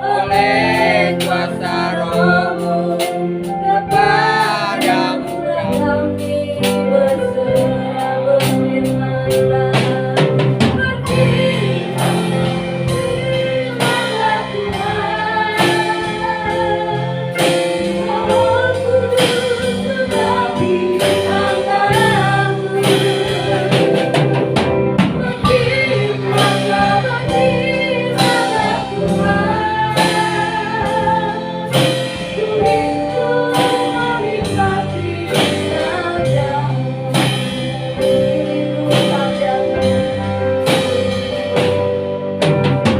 oleh kuasa Roh-Mu. Kepadamu kami berserah, berfirmanlah. Berfirmanlah Tuhan, Roh Kudus tetap di antaramu. Berfirmanlah, berfirmanlah Tuhan, ku rindu menikmati sabdamu, ku rindu sabdamu,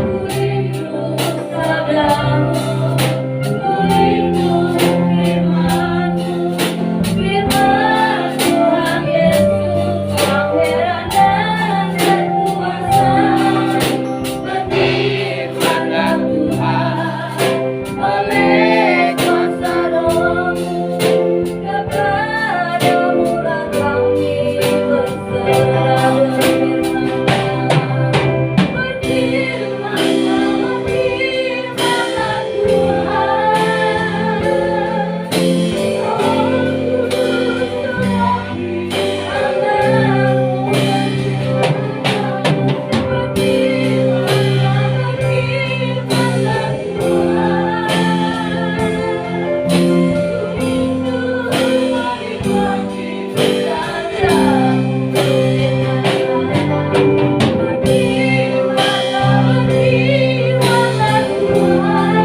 ku rindu sabdamu, ku rindu firman-Mu, firman Tuhan Yesus yang heran dan berkuasa. Berfirmanlah Tuhan, oleh kuasa Roh-Mu. Kepadamu lah kami berserah, berfirmanlah. Berfirmanlah, berfirmanlah Tuhan, Roh Kudus tetap di antaramu. Berfirmanlah, berfirmanlah Tuhan, ku rindu menikmati sabdamu. Berfirmanlah, berfirmanlah Tuhan,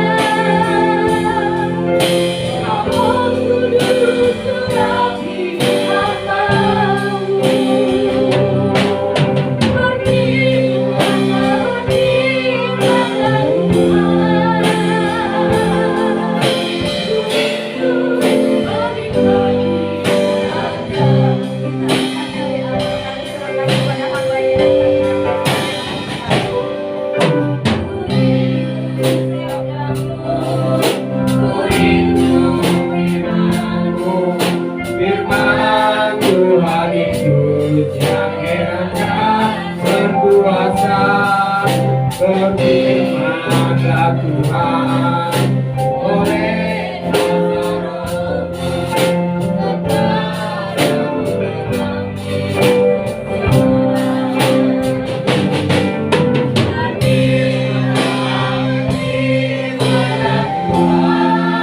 Roh Kudus tetap di antaramu. Berfirmanlah, berfirmanlah Tuhan, ku rindu firman-Mu, firman Tuhan Yesus yang heran dan berkuasa. Berfirmanlah Tuhan, oleh kuasa Roh-Mu. Kepadamu kami berserah. Berfirmanlah Tuhan,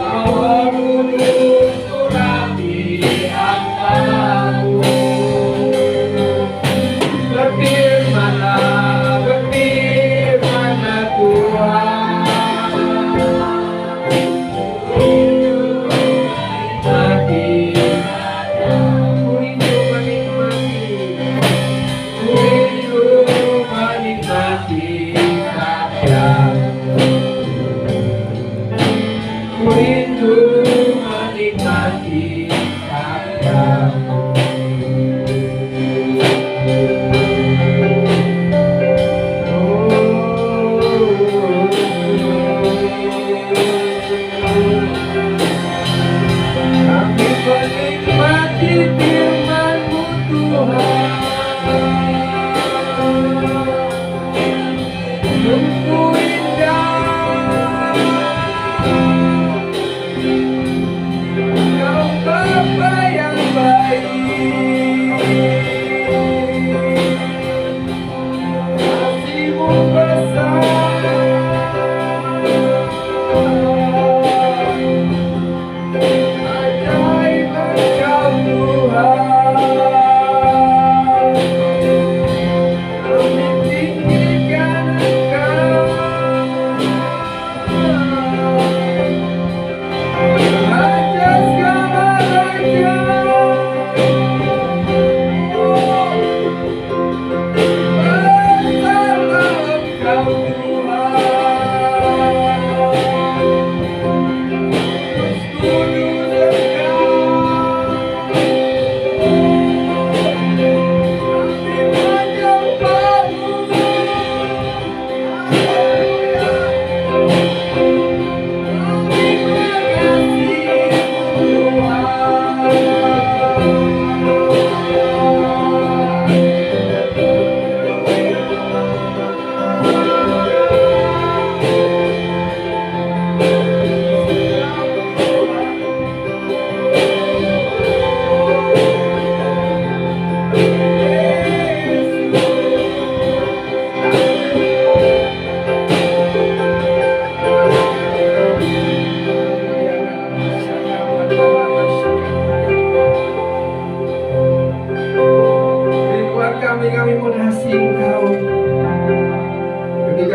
Roh Kudus tetap di antaramu. Berfirmanlah, berfirmanlah Tuhan, ku rindu menikmati sabdamu. Ku rindu menikmati, ku rindu menikmati sabdamu. Ku rindu menikmati sabdamu. Kami menikmati firman-Mu Tuhan.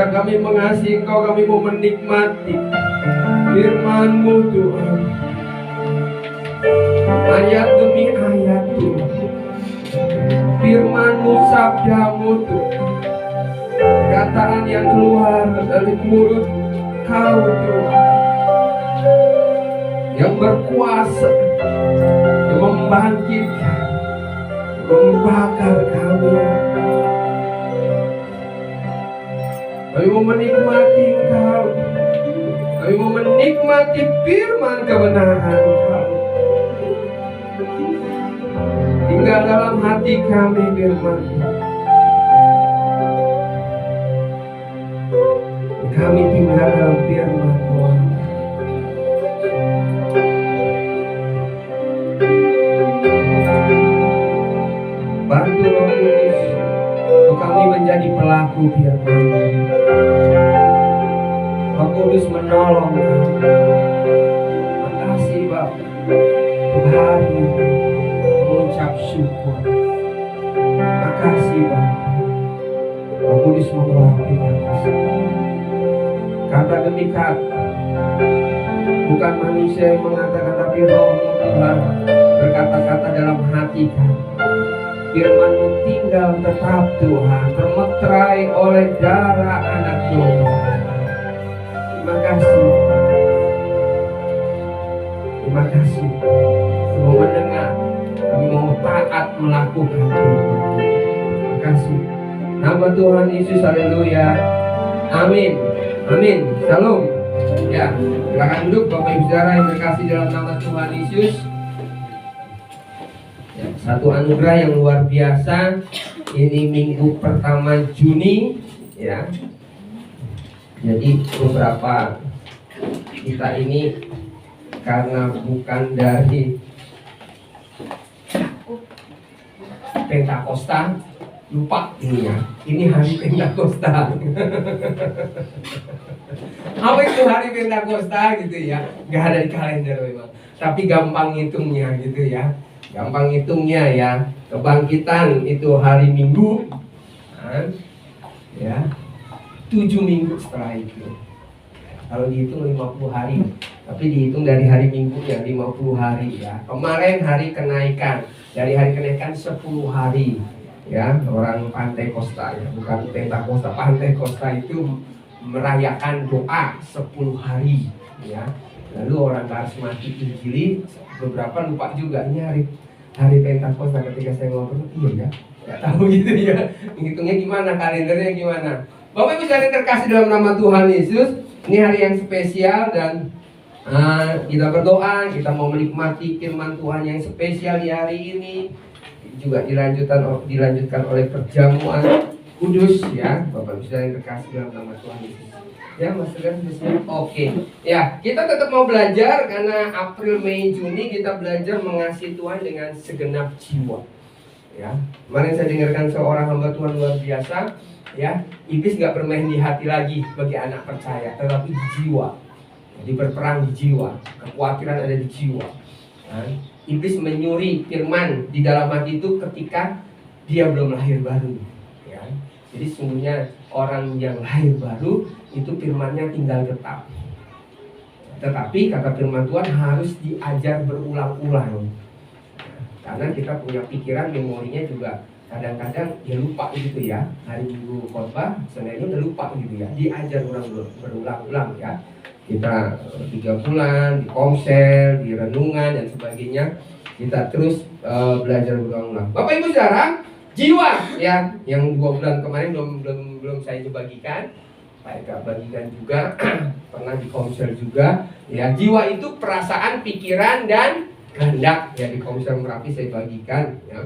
ketika kami mengasihi Engkau, kami mau menikmati firman-Mu Tuhan. Ayat demi ayat Tuhan, firman-Mu, sabda-Mu Tuhan, perkataan yang keluar dari mulut Kau Tuhan, yang berkuasa, yang membangkitkan, membakar kami. Kami mau menikmati Engkau, kami mau menikmati firman kebenaran Kau. Tinggal dalam hati kami firman. Kami tinggal dalam firman Tuhan. Bantu Roh Kudus untuk kami menjadi pelaku firman. Roh Kudus menolong kami. Makasih Bapa untuk hari ini, mengucap syukur. Makasih Bapa. Roh Kudus mengurapi kami. Kata demi kata, bukan manusia yang mengatakan, tapi Roh Tuhan berkata-kata dalam hati kami. Firman-Mu tinggal tetap Tuhan, termeterai oleh darah anak Tuhan. Terima kasih. Terima kasih. Kami mau mendengar, kami mau taat melakukan firman. Terima kasih. Nama Tuhan Yesus, haleluya. Amin. Amin. Shalom. Ya, silakan duduk Bapak Ibu Saudara yang terkasih dalam nama Tuhan Yesus. Ya, satu anugerah yang luar biasa. Ini minggu pertama Juni, ya. Jadi beberapa kita ini karena bukan dari Pentakosta, lupa ini ya. Ini hari Pentakosta. Apa itu hari Pentakosta gitu ya? Gak ada di kalender memang. Tapi gampang hitungnya gitu ya. Gampang hitungnya ya. Kebangkitan itu hari Minggu. Nah, ya. 7 minggu setelah itu. Kalau dihitung 50 hari. Tapi dihitung dari hari Minggu ya 50 hari ya. Kemarin hari kenaikan. Dari hari kenaikan 10 hari. Ya, orang Pantai Kosta ya, bukan Pentakosta. Pantai Kosta itu merayakan doa 10 hari ya. Lalu orang karismatik Injili beberapa lupa juga ini hari Pentakosta. Ketika saya ngobrol, iya ya, nggak tahu gitu ya. Ngitungnya gimana, kalendernya gimana. Bapak Ibu Saudara terkasih dalam nama Tuhan Yesus, ini hari yang spesial dan kita berdoa, kita mau menikmati firman Tuhan yang spesial di hari ini. Juga dilanjutkan oleh perjamuan kudus ya, Bapak Ibu yang terkasih dalam nama Tuhan Yesus. Ya, Mas Tegar sudah siap? Oke. Ya, kita tetap mau belajar karena April, Mei, Juni kita belajar mengasihi Tuhan dengan segenap jiwa. Ya, kemarin saya dengarkan seorang hamba Tuhan luar biasa. Ya, iblis nggak bermain di hati lagi bagi anak percaya, tetapi di jiwa. Jadi berperang di jiwa, kekhawatiran ada di jiwa. Nah, iblis menyuri firman di dalam hati itu ketika dia belum lahir baru. Ya. Jadi sesungguhnya orang yang lahir baru itu firmannya tinggal tetap. Tetapi kata firman Tuhan harus diajar berulang-ulang. Karena kita punya pikiran, memorinya juga kadang-kadang ya lupa gitu ya. Hari Minggu khotbah, Seninnya udah lupa gitu ya. Diajar berulang-ulang ya. Kita 3 bulan di komsel, di renungan dan sebagainya, kita terus belajar berulang-ulang. Bapak Ibu Saudara, jiwa ya, yang 2 bulan kemarin belum saya bagikan, Pak bagikan juga, pernah di komsel juga. Ya, jiwa itu perasaan, pikiran dan kehendak. Ya, di komsel Merapi saya bagikan. Ya.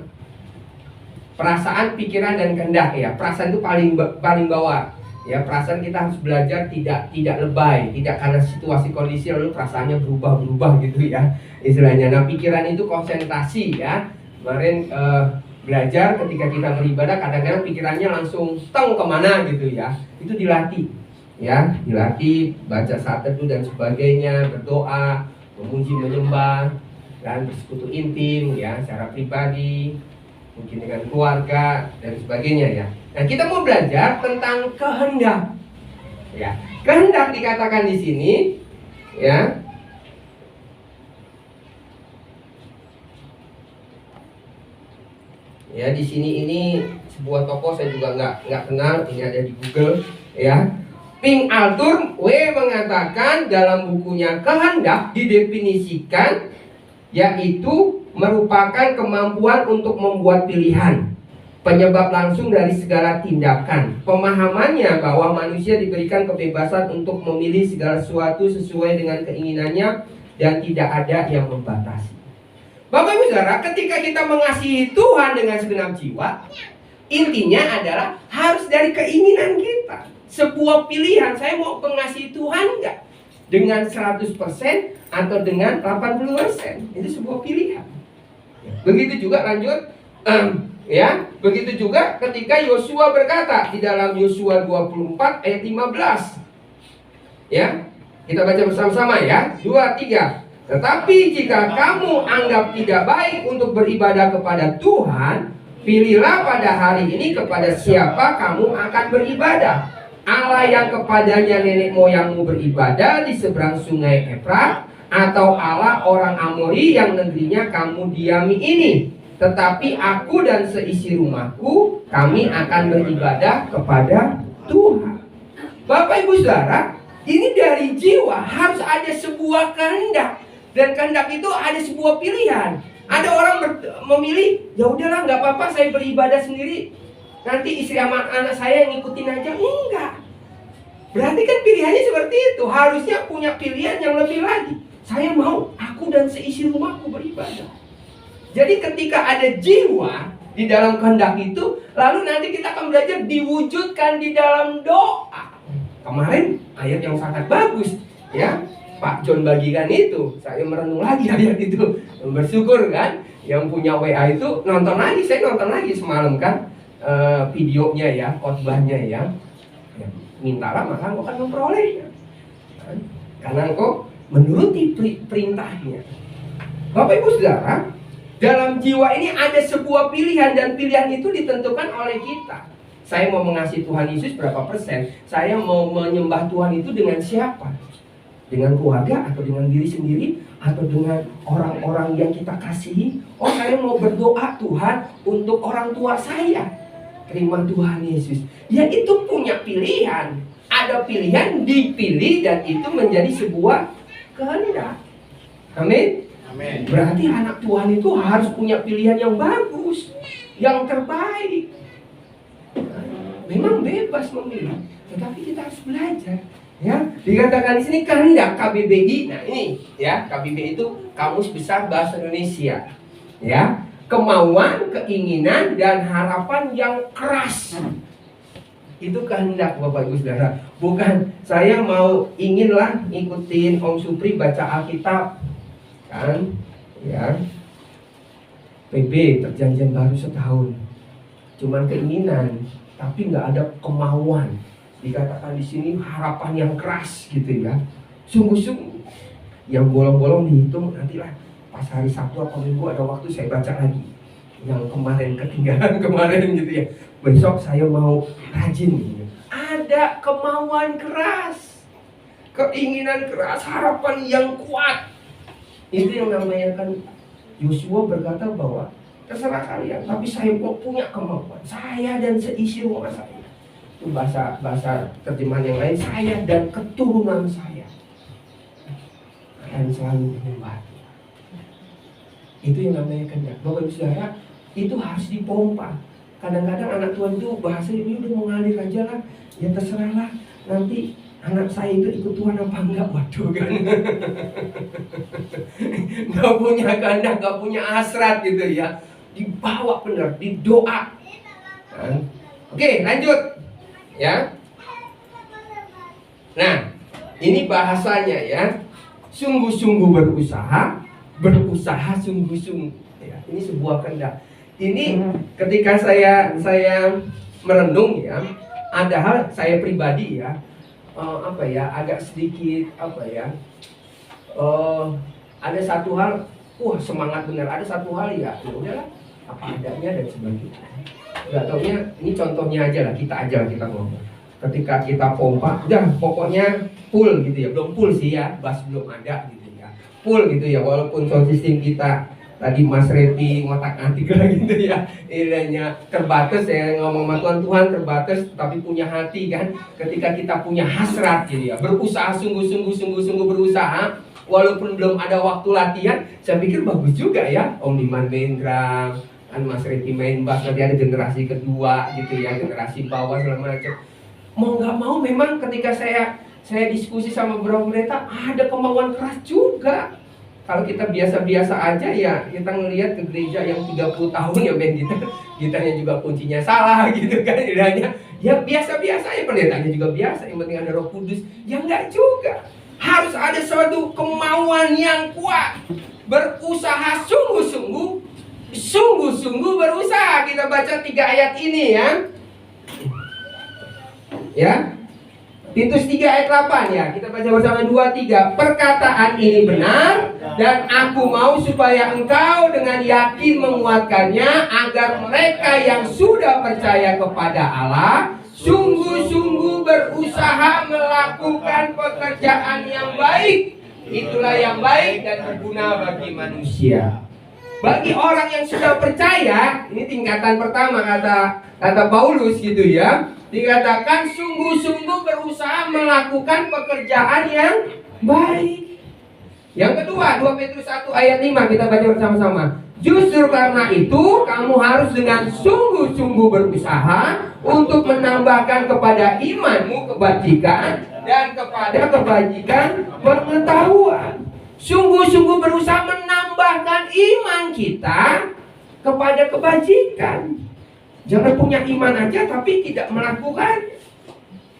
Perasaan, pikiran dan kehendak ya. Perasaan itu paling bawah. Ya, perasaan kita harus belajar tidak lebay, tidak karena situasi kondisi lalu perasaannya berubah gitu ya istilahnya. Nah, pikiran itu konsentrasi ya. Kemarin belajar ketika kita beribadah kadang-kadang pikirannya langsung teng kemana gitu ya. Itu dilatih ya, dilatih baca saat teduh dan sebagainya, berdoa, memuji, menyembah dan bersekutu intim ya secara pribadi, mungkin dengan keluarga dan sebagainya ya. Nah, kita mau belajar tentang kehendak. Ya, kehendak dikatakan di sini, ya. Ya, di sini ini sebuah toko saya juga nggak kenal, ini ada di Google, ya. Ping Altur W mengatakan dalam bukunya kehendak didefinisikan yaitu merupakan kemampuan untuk membuat pilihan, penyebab langsung dari segala tindakan. Pemahamannya bahwa manusia diberikan kebebasan untuk memilih segala sesuatu sesuai dengan keinginannya dan tidak ada yang membatasi. Bapak Ibu Saudara, ketika kita mengasihi Tuhan dengan segenap jiwa, intinya adalah harus dari keinginan kita. Sebuah pilihan, saya mau mengasihi Tuhan enggak? Dengan 100% atau dengan 80%. Itu sebuah pilihan. Begitu juga lanjut, ya, begitu juga ketika Yosua berkata di dalam Yosua 24 ayat 15. Ya, kita baca bersama-sama ya. 2, 3. Tetapi jika kamu anggap tidak baik untuk beribadah kepada Tuhan, pilihlah pada hari ini kepada siapa kamu akan beribadah. Allah yang kepadanya nenek moyangmu beribadah di seberang sungai Efrat, atau Allah orang Amori yang negerinya kamu diami ini. Tetapi aku dan seisi rumahku, kami akan beribadah kepada Tuhan. Bapak Ibu Saudara, ini dari jiwa harus ada sebuah kehendak. Dan kehendak itu ada sebuah pilihan. Ada orang memilih, ya udahlah nggak apa-apa saya beribadah sendiri. Nanti istri sama anak saya yang ngikutin aja. Enggak. Berarti kan pilihannya seperti itu. Harusnya punya pilihan yang lebih lagi. Saya mau aku dan seisi rumahku beribadah. Jadi ketika ada jiwa di dalam kehendak itu, lalu nanti kita akan belajar diwujudkan di dalam doa. Kemarin ayat yang sangat bagus, ya. Pak John bagikan itu, saya merenung lagi ayat itu, bersyukur kan. Yang punya WA itu nonton lagi, saya nonton lagi semalam kan, videonya ya, khotbahnya ya. Mintalah maka engkau akan memperolehnya, karena engkau menuruti perintahnya. Bapak Ibu Saudara, dalam jiwa ini ada sebuah pilihan, dan pilihan itu ditentukan oleh kita. Saya mau mengasihi Tuhan Yesus berapa persen? Saya mau menyembah Tuhan itu dengan siapa? Dengan keluarga atau dengan diri sendiri atau dengan orang-orang yang kita kasihi? Oh, saya mau berdoa Tuhan untuk orang tua saya. Terima Tuhan Yesus. Ya, itu punya pilihan. Ada pilihan, dipilih, dan itu menjadi sebuah kehendak. Amin. Amin. Berarti anak Tuhan itu harus punya pilihan yang bagus, yang terbaik. Memang bebas memilih, tetapi kita harus belajar. Ya, dikatakan di sini kehendak KBBI. Nah, ini ya, KBBI itu Kamus Besar Bahasa Indonesia. Ya, kemauan, keinginan, dan harapan yang keras. Itu kehendak Bapak Ibu Saudara. Bukan saya mau inginlah ikutin Om Supri baca Alkitab, kan? Ya. PB perjanjian baru setahun. Cuman keinginan, tapi nggak ada kemauan. Dikatakan di sini harapan yang keras gitu ya. Sungguh-sungguh. Yang bolong-bolong dihitung nantilah pas hari Sabtu atau Minggu ada waktu saya baca lagi. Yang kemarin ketinggalan kemarin gitu ya. Besok saya mau rajin gitu. Ada kemauan keras, keinginan keras, harapan yang kuat. Itu yang namanya kan Yosua berkata bahwa terserah kalian, tapi saya mau punya kemauan. Saya dan seisi rumah saya. Itu bahasa terjemahan yang lain, saya dan keturunan saya akan selalu menyembah. Itu yang namanya kehendak. Bapak Ibu Saudara, itu harus dipompa. Kadang-kadang anak Tuhan itu bahasanya ini udah mengalir aja lah, ya terserahlah. Nanti anak saya itu ikut Tuhan apa enggak, waduh kan. Gak punya kehendak, gak punya hasrat gitu ya. Dibawa benar, didoa. Oke, lanjut. Ya. Nah, ini bahasanya ya. Sungguh-sungguh berusaha sungguh-sungguh. Ya, ini sebuah kehendak. Ini ketika saya merenung ya, ada hal saya pribadi ya, agak sedikit ada satu hal, semangat benar. Ada satu hal ya, udahlah apa adanya dan sebagainya. Gak taunya, ini contohnya aja lah, kita ngomong. ketika kita pompa, udah pokoknya full gitu ya. Belum full sih ya, bas belum ada gitu ya. Full gitu ya, walaupun sound system kita tadi Mas Reti ngotak-atik lah gitu ya, ilahnya terbatas ya, ngomong sama Tuhan terbatas, tapi punya hati kan. Ketika kita punya hasrat gitu ya, berusaha sungguh-sungguh berusaha, walaupun belum ada waktu latihan, saya pikir bagus juga ya. Om Diman main drum, kan Mas Reti main bass, nanti ada generasi kedua gitu ya, generasi bawah segala macam. Mau nggak mau memang ketika saya diskusi sama beberapa pendeta, ada kemauan keras juga. Kalau kita biasa-biasa aja ya, kita ngelihat ke gereja yang 30 tahun ya band gitarnya juga kuncinya salah gitu kan, ilahnya ya biasa-biasa ya, pendetanya juga biasa, yang penting ada Roh Kudus. Ya enggak juga, harus ada suatu kemauan yang kuat, berusaha sungguh-sungguh berusaha. Kita baca 3 ayat ini ya, Titus 3 ayat 8 ya, kita baca bersama 2-3. Perkataan ini benar, dan aku mau supaya engkau dengan yakin menguatkannya, agar mereka yang sudah percaya kepada Allah sungguh-sungguh berusaha melakukan pekerjaan yang baik. Itulah yang baik dan berguna bagi manusia. Bagi orang yang sudah percaya, ini tingkatan pertama kata Paulus gitu ya, dikatakan sungguh-sungguh berusaha melakukan pekerjaan yang baik. Yang kedua, 2 Petrus 1 ayat 5, kita baca bersama-sama. Justru karena itu kamu harus dengan sungguh-sungguh berusaha untuk menambahkan kepada imanmu kebajikan, dan kepada kebajikan pengetahuan. Sungguh-sungguh berusaha menambahkan iman kita kepada kebajikan. Jangan punya iman aja tapi tidak melakukan.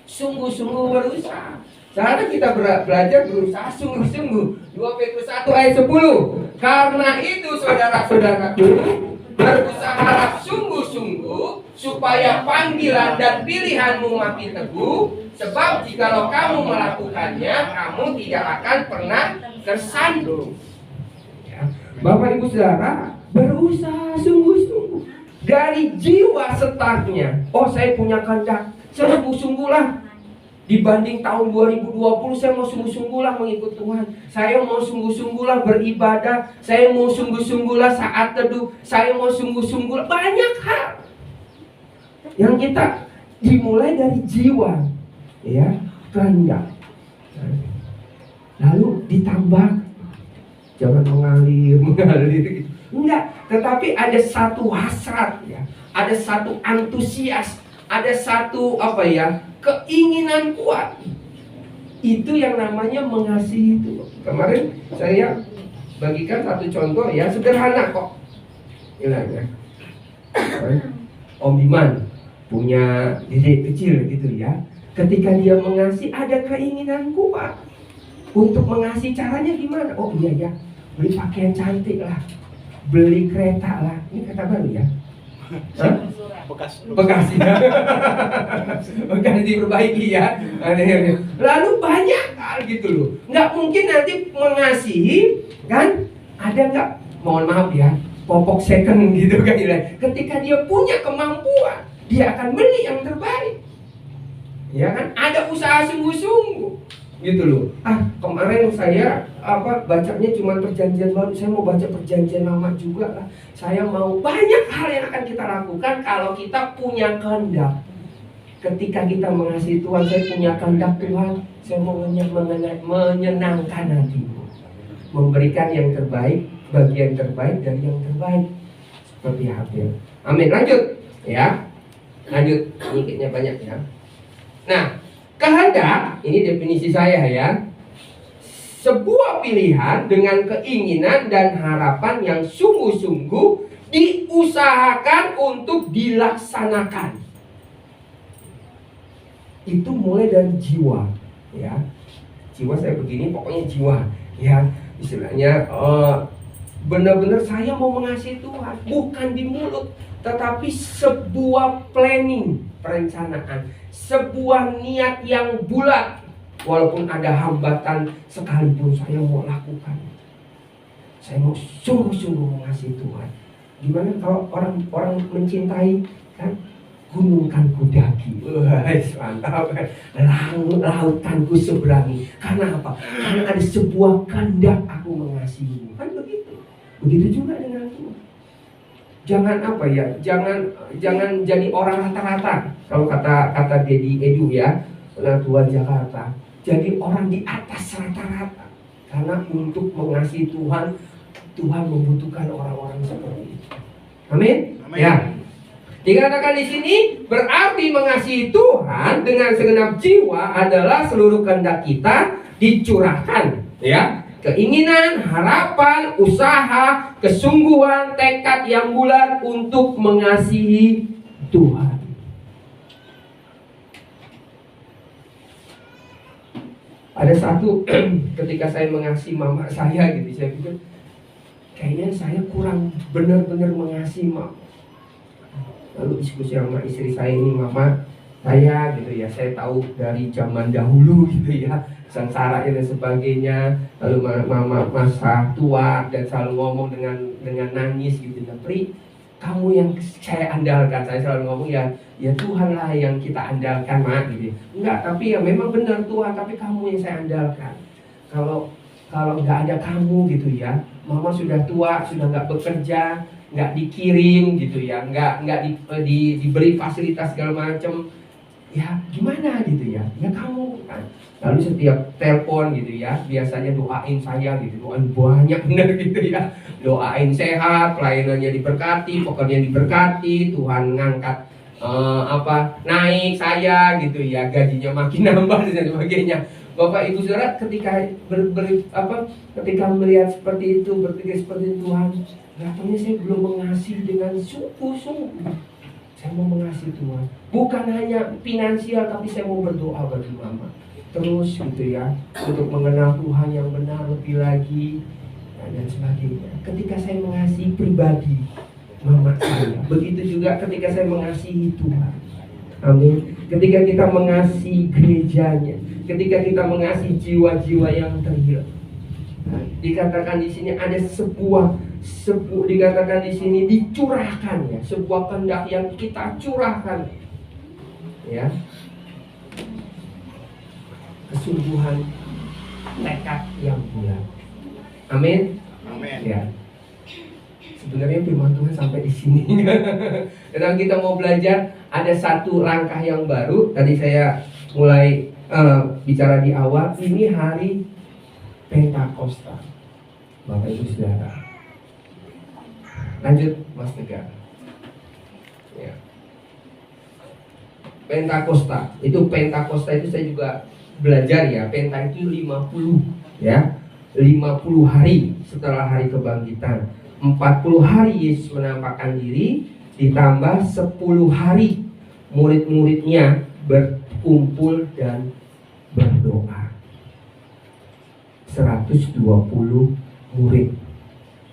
Sungguh-sungguh berusaha. Sekarang kita belajar berusaha sungguh-sungguh. 2 Petrus 1 ayat 10. Karena itu saudara-saudaraku, berusahalah sungguh-sungguh supaya panggilan dan pilihanmu makin teguh. Sebab jikalau kamu melakukannya, kamu tidak akan pernah tersandung. Ya. Bapak Ibu Saudara, berusaha sungguh-sungguh dari jiwa startnya. Oh, saya punya kehendak, saya sungguh-sungguhlah. Dibanding tahun 2020, saya mau sungguh-sungguhlah mengikut Tuhan. Saya mau sungguh-sungguhlah beribadah. Saya mau sungguh-sungguhlah saat teduh. Saya mau sungguh-sungguhlah. Banyak hal yang kita dimulai dari jiwa, ya, kehendak. Lalu ditambah, jangan mengalir gitu. Enggak, tetapi ada satu hasrat ya, ada satu antusias, ada satu keinginan kuat. Itu yang namanya mengasihi itu. Kemarin saya bagikan satu contoh ya, sederhana kok. Ilahnya Om Diman punya dedek kecil gitu ya. Ketika dia mengasihi, ada keinginan kuat untuk mengasihi. Caranya gimana? Oh iya ya, beli pakaian cantik lah, beli kereta lah. Ini kereta baru ya? Bekas ya. Bekas diperbaiki ya. Lalu banyak hal gitu loh. Nggak mungkin nanti mengasihi kan, ada nggak, mohon maaf ya, popok second gitu kan. Ketika dia punya kemampuan, dia akan beli yang terbaik. Ya kan, ada usaha sungguh-sungguh gitu loh. Kemarin saya bacanya cuma perjanjian baru, saya mau baca perjanjian lama juga lah. Saya mau, banyak hal yang akan kita lakukan kalau kita punya kehendak. Ketika kita mengasihi Tuhan, saya punya kehendak Tuhan, saya mau menyenangkan hatimu, memberikan yang terbaik, bagian terbaik dari yang terbaik, seperti Habel. Amin. Lanjut ya, lanjut, ini banyak ya. Nah, kehendak, ini definisi saya ya, sebuah pilihan dengan keinginan dan harapan yang sungguh-sungguh diusahakan untuk dilaksanakan. Itu mulai dari jiwa ya. Jiwa saya begini, pokoknya jiwa ya. Istilahnya benar-benar saya mau mengasihi Tuhan, bukan di mulut, tetapi sebuah planning, perencanaan, sebuah niat yang bulat. Walaupun ada hambatan sekalipun, saya mau lakukan. Saya mau sungguh-sungguh mengasihi Tuhan. Gimana kalau orang mencintai kan? gunungkan ku daki. Wah, mantap kan. Lautan ku seberangi. Karena apa? Karena ada sebuah kehendak aku mengasihimu. Kan begitu. Begitu juga dengan Tuhan. Jangan apa ya? Jangan jadi orang rata-rata. Kalau kata Dedi Edu ya, Tuhan Jakarta. Jadi orang di atas rata-rata. Karena untuk mengasihi Tuhan, Tuhan membutuhkan orang-orang seperti itu. Amin. Ya. Dikatakan di sini berarti mengasihi Tuhan dengan segenap jiwa adalah seluruh kehendak kita dicurahkan, ya. Keinginan, harapan, usaha, kesungguhan, tekad yang bulat untuk mengasihi Tuhan. Ada satu ketika saya mengasihi mama saya gitu, saya pikir kayaknya saya kurang benar-benar mengasihi mama. Lalu diskusi sama istri saya ini, mama saya gitu ya, saya tahu dari zaman dahulu gitu ya, sengsara dan sebagainya. Lalu mama masa tua dan selalu ngomong dengan nangis gitu. Tapi kamu yang saya andalkan, saya selalu ngomong ya Tuhan lah yang kita andalkan, mak gitu. Enggak, tapi ya memang benar Tuhan, tapi kamu yang saya andalkan. Kalau nggak ada kamu gitu ya, mama sudah tua, sudah nggak bekerja, nggak dikirim gitu ya, nggak diberi fasilitas segala macam, ya gimana gitu ya kamu kan. Lalu setiap telepon gitu ya, biasanya doain saya gitu, doain banyak benar gitu ya, doain sehat, pelayanannya diberkati, pekerjaan diberkati, Tuhan ngangkat naik saya gitu ya, gajinya makin nambah dan sebagainya. Bapak Ibu Saudara, ketika ketika melihat seperti itu, berpikir seperti itu, Tuhan, rasanya saya belum mengasihi dengan sungguh-sungguh. Saya mau mengasihi Tuhan, bukan hanya finansial, tapi saya mau berdoa bagi mama terus gitu ya, untuk mengenal Tuhan yang benar lebih lagi dan sebagainya. Ketika saya mengasihi pribadi mama saya, begitu juga ketika saya mengasihi Tuhan. Amin. Ketika kita mengasihi gerejanya, ketika kita mengasihi jiwa-jiwa yang terhilang. Nah, dikatakan di sini ada dikatakan di sini dicurahkan ya, sebuah kehendak yang kita curahkan ya, kesungguhan, tekad yang bulat. Amin. Amin. Ya. Sebenarnya firman Tuhan sampai di sini. Dan kita mau belajar, ada satu langkah yang baru. Tadi saya mulai bicara di awal, ini hari Pentakosta, Bapak Ibu Saudara. Lanjut Mas Tegar. Ya. Pentakosta itu saya juga belajar ya. Penta itu 50 ya, 50 hari setelah hari kebangkitan. 40 hari Yesus menampakkan diri, ditambah 10 hari murid-muridnya berkumpul dan berdoa. 120 murid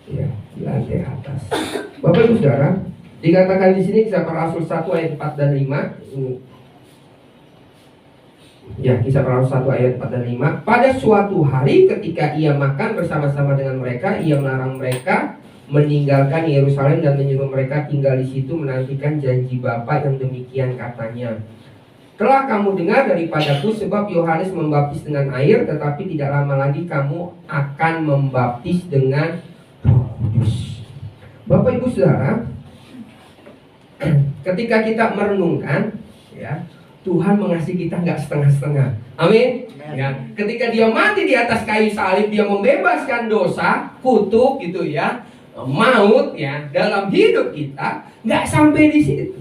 ya, di lantai atas. Bapak Ibu Saudara, dikatakan di sini Kisah Para Rasul 1 ayat 4 dan 5. Ya, Kisah Para Rasul 1 ayat 4 dan 5. Pada suatu hari ketika ia makan bersama-sama dengan mereka, ia melarang mereka meninggalkan Yerusalem dan menyuruh mereka tinggal di situ menantikan janji Bapa yang demikian katanya. Telah kamu dengar daripadaku, sebab Yohanes membaptis dengan air, tetapi tidak lama lagi kamu akan membaptis dengan Roh Kudus. Bapak Ibu Saudara, ketika kita merenungkan ya, Tuhan mengasihi kita nggak setengah-setengah. Amin. Ya, ketika dia mati di atas kayu salib, dia membebaskan dosa, kutuk gitu ya, maut ya dalam hidup kita, nggak sampai di situ.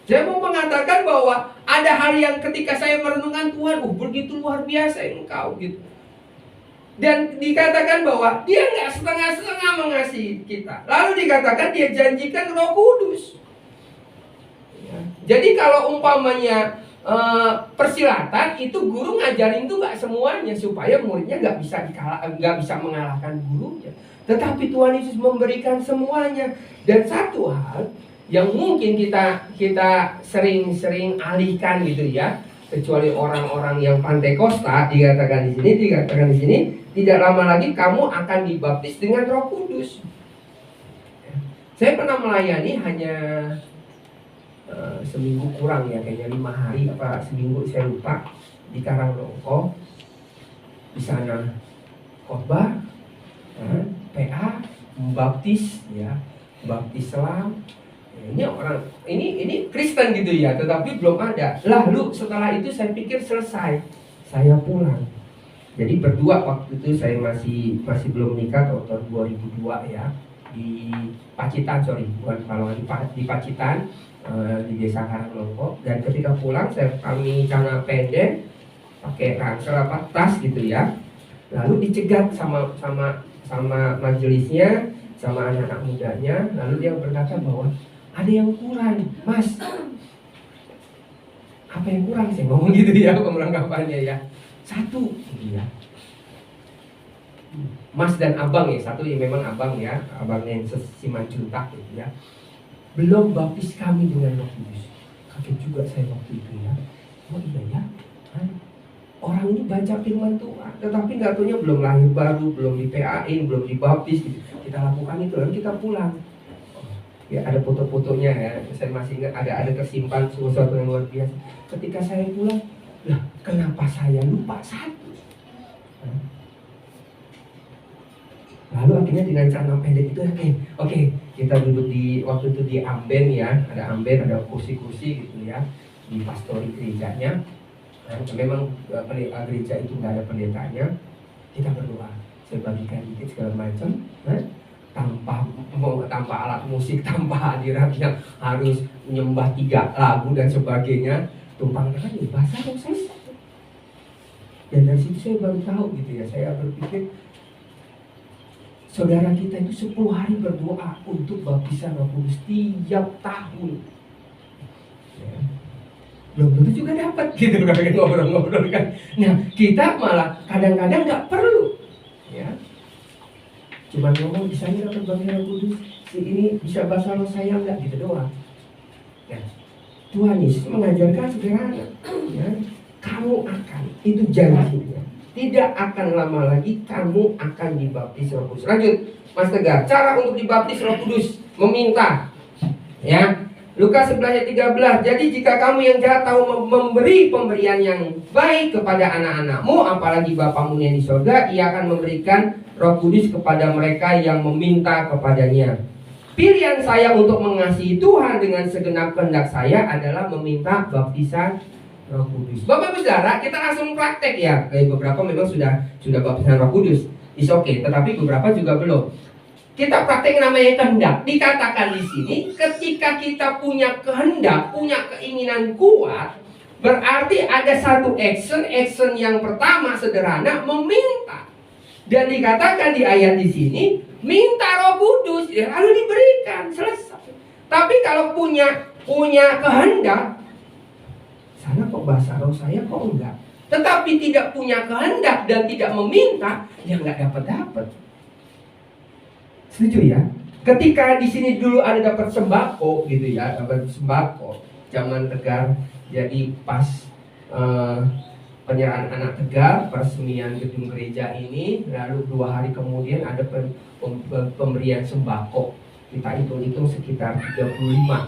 Saya mau mengatakan bahwa ada hal yang ketika saya merenungkan Tuhan, begitu luar biasa Engkau gitu. Dan dikatakan bahwa dia nggak setengah-setengah mengasihi kita. Lalu dikatakan dia janjikan Roh Kudus. Ya. Jadi kalau umpamanya persilatan itu guru ngajarin itu nggak semuanya supaya muridnya nggak bisa mengalahkan gurunya. Tetapi Tuhan Yesus memberikan semuanya. Dan satu hal yang mungkin kita sering alihkan gitu ya, kecuali orang-orang yang Pentakosta, dikatakan di sini tidak lama lagi kamu akan dibaptis dengan Roh Kudus. Saya pernah melayani hanya seminggu kurang ya, kayaknya 5 hari apa seminggu saya lupa, di Karanglongko. Di sana khotbah, PA, baptis ya, baptis selam. Ini orang ini Kristen gitu ya, tetapi belum ada. Lalu setelah itu saya pikir selesai, saya pulang. Jadi berdua waktu itu saya masih belum nikah, tahun 2002 ya, di Pacitan, bukan Palongan, di Pacitan, di desa Karanglongko. Dan ketika pulang kami celana pendek, pakai ransel tas gitu ya. Lalu dicegat sama majelisnya, sama anak-anak mudanya. Lalu dia berkata bahwa ada yang kurang, Mas. Apa yang kurang? Saya ngomong gitu ya, pemelengkapannya ya. Satu, ya. Mas dan abang ya, satu ya memang abang ya, abangnya yang Simanjuntak gitu ya. Belum baptis kami dengan Roh Kudus. Kaget juga saya waktu itu ya. Oh iya ya. Orang ini baca firman Tuhan, tetapi nggak tahunya belum lahir baru, belum di PA-in, belum dibaptis gitu. Kita lakukan itu, lalu kita pulang. Ya ada foto-fotonya ya, saya masih ingat ada tersimpan sesuatu yang luar biasa. Ketika saya pulang, lah kenapa saya lupa satu? Lalu akhirnya dengan celana pendek itu oke, kita duduk waktu itu di amben ya, ada amben, ada kursi-kursi gitu ya, di pastori gerejanya. Memang gereja itu nggak ada pendetanya. Kita berdoa, saya bagikan dikit segala macam, tanpa alat musik, tanpa hadiratnya harus menyembah 3 lagu dan sebagainya, tumpang tangan ya bahasa Roh selesai. Dan dari situ saya baru tahu gitu ya, saya berpikir saudara kita itu 10 hari berdoa untuk baptisan Roh Kudus tiap tahun ya. Belum tentu juga dapat gitu kan, ngobrol-ngobrol kan. Nah kita malah kadang-kadang nggak perlu ya, cuma ngomong bisa dapat baptisan Roh Kudus, si ini bisa bahasa roh saya nggak gitu doang. Nah Tuhan Yesus mengajarkan sederhana ya, kamu akan, itu janjinya, tidak akan lama lagi kamu akan dibaptis Roh Kudus. Lanjut Mas Tegar, cara untuk dibaptis Roh Kudus, meminta ya. Lukas 11 ayat 13. Jadi jika kamu yang jahat tahu memberi pemberian yang baik kepada anak-anakmu, apalagi Bapamu yang di surga, Ia akan memberikan Roh Kudus kepada mereka yang meminta kepadanya. Pilihan saya untuk mengasihi Tuhan dengan segenap kehendak saya adalah meminta baptisan Roh Kudus. Bapak Ibu Saudara, kita langsung praktek ya. Beberapa memang sudah baptisan Roh Kudus, is okay, tetapi beberapa juga belum. Kita praktek namanya kehendak. Dikatakan di sini, ketika kita punya kehendak, punya keinginan kuat, berarti ada satu action yang pertama sederhana, meminta. Dan dikatakan di ayat di sini, minta Roh Kudus, ya, lalu diberikan, selesai. Tapi kalau punya kehendak, sana kok bahasa roh saya kok enggak. Tetapi tidak punya kehendak dan tidak meminta, ya enggak dapat. Setuju ya? Ketika di sini dulu ada dapat sembako gitu ya, dapat sembako zaman Tegar. Jadi pas penyerahan anak Tegar, peresmian gedung gereja ini, lalu 2 hari kemudian ada pemberian sembako. Kita hitung-hitung sekitar 35.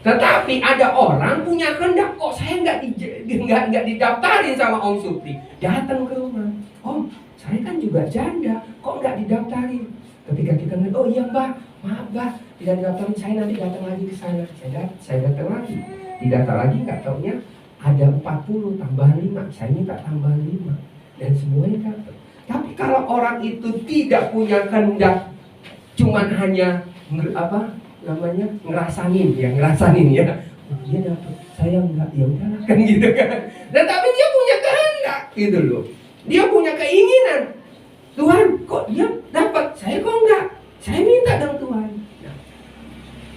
Tetapi ada orang punya kehendak, kok saya nggak didaftarin sama Om Supri. Datang ke rumah, Om, saya kan juga janda, kok nggak didaftarin? Ketika kita ngeliat, oh iya Mbak, maaf Mbak, tidak didaftarin, saya nanti datang lagi ke sana. Saya datang lagi, didata lagi, nggak taunya ada 40 tambahan 5, saya minta tambahan 5 dan semuanya dapat. Tapi kalau orang itu tidak punya kehendak, cuman hanya ngerasanin ya, dia dapat, saya enggak, ya udahlah kan gitu kan. Dan tapi dia punya kehendak gitu loh, dia punya keinginan. Tuhan kok dia dapat, saya kok enggak, saya minta dong Tuhan. Nah,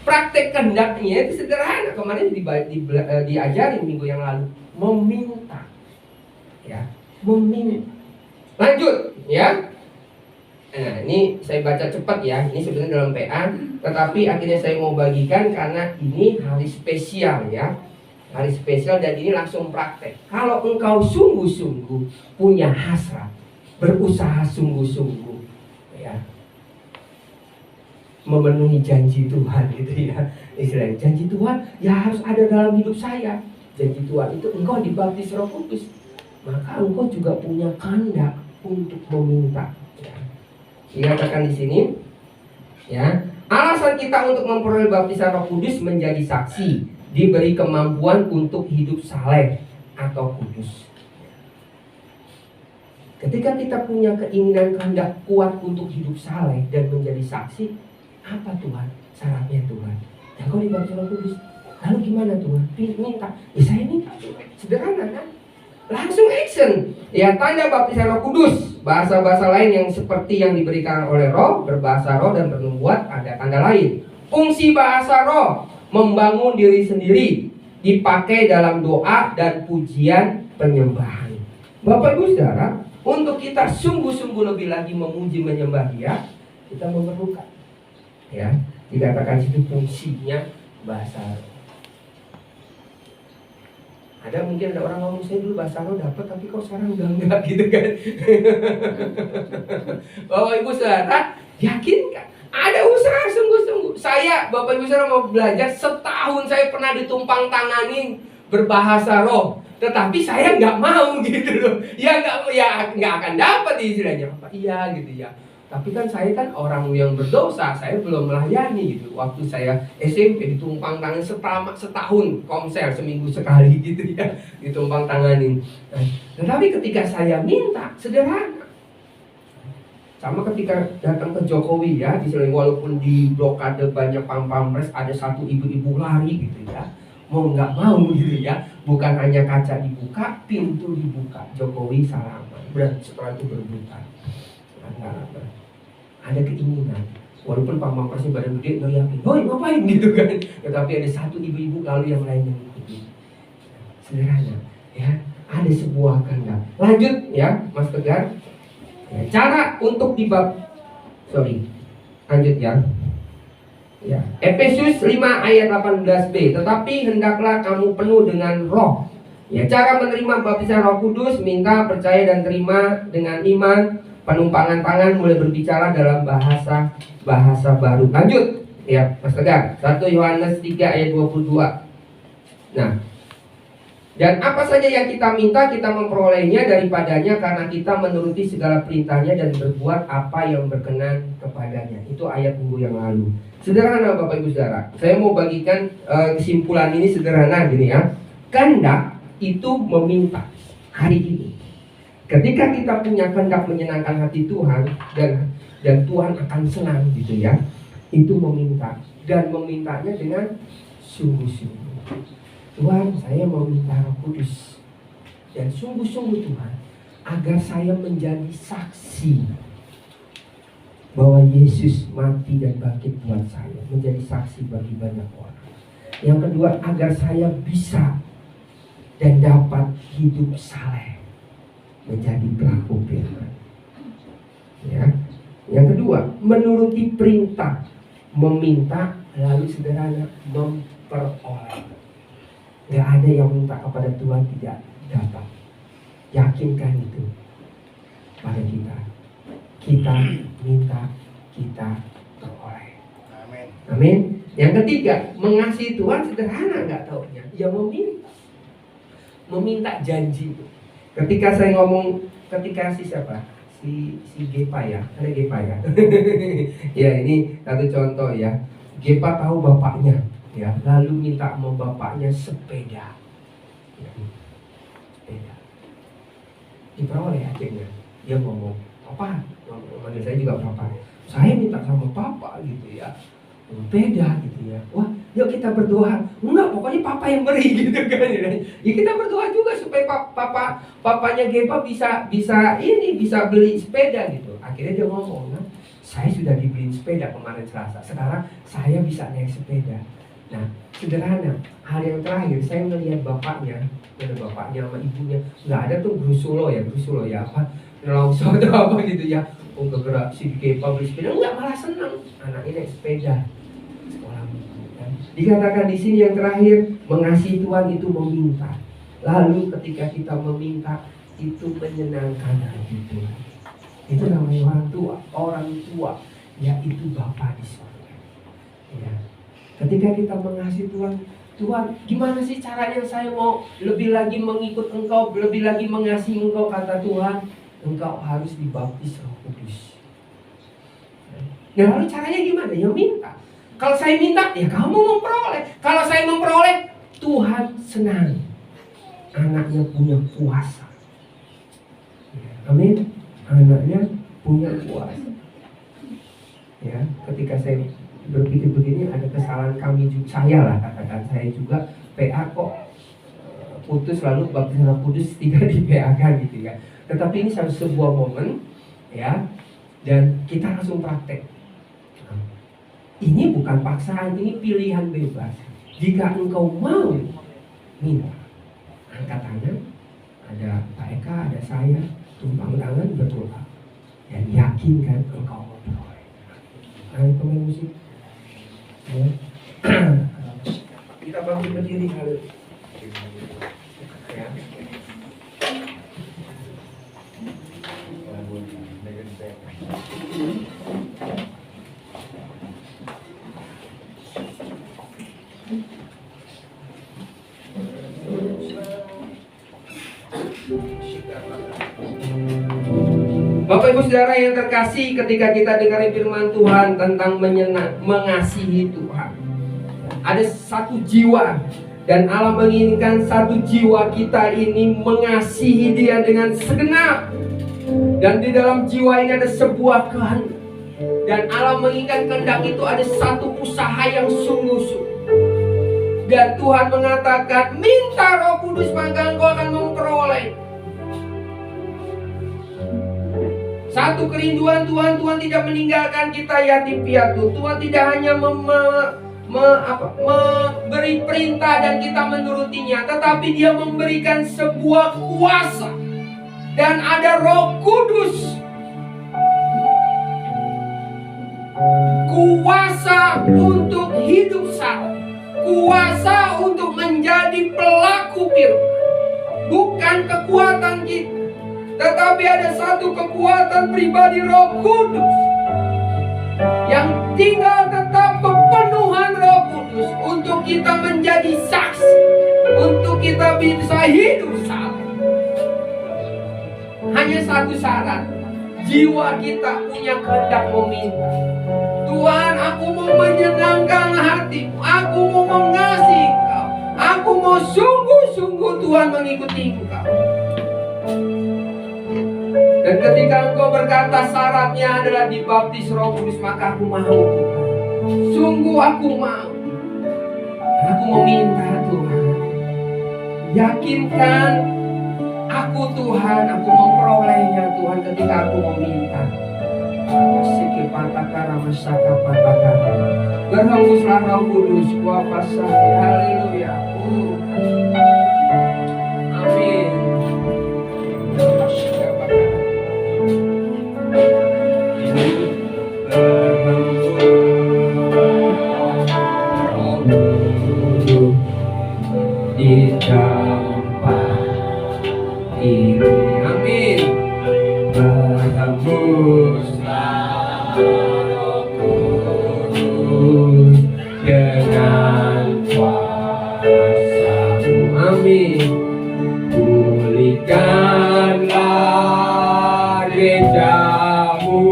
praktek kehendaknya itu sederhana. Kemarin diajarin minggu yang lalu, meminta ya, meminta. Lanjut ya. Nah ini saya baca cepat ya, ini sebenarnya dalam PA, tetapi akhirnya saya mau bagikan karena ini hari spesial ya, hari spesial, dan ini langsung praktek. Kalau engkau sungguh-sungguh punya hasrat, berusaha sungguh-sungguh ya, memenuhi janji Tuhan gitu ya, Istilahnya janji Tuhan ya harus ada dalam hidup saya. Janji Tuhan itu engkau dibaptis Roh Kudus, maka engkau juga punya kehendak untuk meminta. Ya. Dikatakan di sini, ya, alasan kita untuk memperoleh baptisan Roh Kudus menjadi saksi, diberi kemampuan untuk hidup saleh atau kudus. Ketika kita punya keinginan kehendak kuat untuk hidup saleh dan menjadi saksi, apa Tuhan? Syaratnya Tuhan, ya kau dibaptis Roh Kudus. Lalu gimana Tuhan? Minta. Ya saya minta. Sederhana kan? Langsung action. Ya, tanda baptisan Roh Kudus. Bahasa-bahasa lain yang seperti yang diberikan oleh Roh, berbahasa Roh dan bernubuat, ada tanda lain. Fungsi bahasa Roh membangun diri sendiri, dipakai dalam doa dan pujian penyembahan. Bapak Ibu Saudara, untuk kita sungguh-sungguh lebih lagi memuji menyembah Dia, kita memerlukan, ya, dikatakan situ fungsinya bahasa Roh. Ada mungkin ada orang ngomong, saya dulu bahasa Roh dapat, tapi kok sekarang udah enggak gitu kan. Bapak Ibu Saudara, yakinkan ada usaha sungguh-sungguh. Saya, Bapak Ibu Saudara mau belajar, setahun saya pernah ditumpang tanganin berbahasa Roh, tetapi saya nggak mau gitu loh. Ya nggak akan dapat istilahnya. Apa iya gitu ya. Tapi kan saya kan orang yang berdosa, saya belum melayani gitu. Waktu saya SMP ditumpang tangan setahun komsel seminggu sekali gitu ya, ditumpang tanganin. Nah, tetapi ketika saya minta, sederhana. Sama ketika datang ke Jokowi ya, walaupun di blokade banyak pampres, ada satu ibu-ibu lari gitu ya, mau nggak mau gitu ya, bukan hanya kaca dibuka, pintu dibuka, Jokowi salaman, setelah itu berbuka. Ada keinginan, walaupun pampresnya badan gede, nggak yakin, hoi ngapain gitu kan, tetapi ada satu ibu-ibu lalu yang lain yang mengikuti. Sederhana, ya, ada sebuah kehendak. Lanjut ya, Mas Tegar. Cara untuk lanjut ya. Ya, Efesus 5 ayat 18b. Tetapi hendaklah kamu penuh dengan Roh. Ya, cara menerima baptisan Roh Kudus, minta, percaya dan terima dengan iman, penumpangan tangan, mulai berbicara dalam bahasa baru. Lanjut ya, Mas Tegar. 1 Yohanes 3 ayat 22. Nah, dan apa saja yang kita minta, kita memperolehnya daripadanya karena kita menuruti segala perintahnya dan berbuat apa yang berkenan kepadanya. Itu ayat minggu yang lalu. Sederhana Bapak Ibu Saudara, saya mau bagikan kesimpulan ini sederhana gini ya. Kehendak itu meminta hari ini. Ketika kita punya kehendak menyenangkan hati Tuhan dan Tuhan akan senang gitu ya, itu meminta dan memintanya dengan sungguh-sungguh. Tuhan, saya mau minta Roh Kudus, dan sungguh-sungguh Tuhan, agar saya menjadi saksi bahwa Yesus mati dan bangkit buat saya, menjadi saksi bagi banyak orang. Yang kedua, agar saya bisa dan dapat hidup saleh, menjadi pelaku firman. Ya. Yang kedua, menuruti perintah, meminta, lalu sederhana, memperoleh. Gak ada yang minta kepada Tuhan tidak dapat. Yakinkan itu pada kita. Kita minta, kita peroleh. Amin. Amin. Yang ketiga, mengasihi Tuhan sederhana nggak taunya. Ya meminta janji. Ketika saya ngomong, ketika siapa? Si Gepa ya, ada Gepa ya. Ya ini satu contoh ya. Gepa tahu bapaknya. Ya, lalu minta sama bapaknya sepeda. Ya, sepeda. Diperoleh akhirnya. Dia ngomong, "Papa," manggil saya juga papa. "Saya minta sama papa gitu ya. Sepeda gitu ya." "Wah, yuk kita berdoa." "Enggak, pokoknya papa yang beri," gitu kan. Ya kita berdoa juga supaya papanya Gepa bisa beli sepeda gitu. Akhirnya dia ngomong, "Nah, saya sudah dibeliin sepeda kemarin Selasa. Sekarang saya bisa naik sepeda." Nah, sederhana. Hal yang terakhir, saya melihat bapaknya sama ibunya. Nggak ada tuh Grusulo ya apa, nelongso atau apa gitu ya. Kegerak si Gepa beli sepeda, nggak, malah senang. Anaknya naik sepeda sekolah. Dikatakan di sini yang terakhir, mengasihi Tuhan itu meminta. Lalu ketika kita meminta, itu menyenangkan hati Tuhan. Itu namanya orang tua, yaitu Bapa di surga. Ya. Ketika kita mengasihi Tuhan, Tuhan, gimana sih caranya saya mau lebih lagi mengikut Engkau, lebih lagi mengasihi Engkau? Kata Tuhan, engkau harus dibaptis Roh Kudus. Nah, lalu caranya gimana? Ya minta. Kalau saya minta, ya kamu memperoleh. Kalau saya memperoleh, Tuhan senang. Anaknya punya kuasa. Amin. Anaknya punya kuasa. Ya, ketika saya berpikir begini, ada kesalahan kami juga, saya lah katakan, saya juga PA kok putus, lalu baptis Roh Kudus tidak di PA kan gitu ya. Tetapi ini sebuah momen ya, dan kita langsung praktek. Ini bukan paksaan, ini pilihan bebas. Jika engkau mau minta, angkat tangan, ada Pak Eka, ada saya, tumpang tangan, berdoa dan yakinkan engkau memperoleh. Ayo pemain musik. Ya. Kita bangkit berdiri kali. Ya. Bapak Ibu Saudara yang terkasih, ketika kita dengar firman Tuhan tentang mengasihi Tuhan, ada satu jiwa, dan Allah menginginkan satu jiwa kita ini mengasihi Dia dengan segenap. Dan di dalam jiwa ini ada sebuah kehendak, dan Allah menginginkan kehendak itu ada satu usaha yang sungguh-sungguh. Dan Tuhan mengatakan, minta Roh Kudus maka engkau akan memperoleh. Satu kerinduan Tuhan, Tuhan tidak meninggalkan kita yatim piatu. Tuhan tidak hanya memberi perintah dan kita menurutinya, tetapi Dia memberikan sebuah kuasa. Dan ada Roh Kudus, kuasa untuk hidup salah, kuasa untuk menjadi pelaku firman. Bukan kekuatan kita, tetapi ada satu kekuatan pribadi Roh Kudus yang tinggal tetap kepenuhan Roh Kudus untuk kita menjadi saksi, untuk kita bisa hidup salah. Hanya satu syarat, jiwa kita punya kehendak meminta. Tuhan, aku mau menyenangkan hatimu, aku mau mengasihi Engkau, aku mau sungguh-sungguh Tuhan mengikuti Engkau. Dan ketika engkau berkata syaratnya adalah dibaptis Roh Kudus, maka aku mau Tuhan. Sungguh aku mau. Aku meminta Tuhan. Yakinkan aku Tuhan, aku memperolehnya Tuhan ketika aku meminta. Berhembuslah Roh Kudus, kuasa saya. Haleluya. Amin. Di tempat ini, amin. Berhembuslah Roh Kudus dengan kuasa-Mu, amin. Pulihkanlah gereja-Mu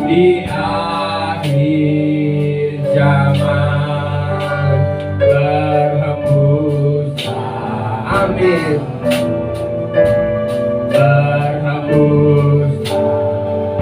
di akhir zaman. Berhembuslah, amin. Berhembuslah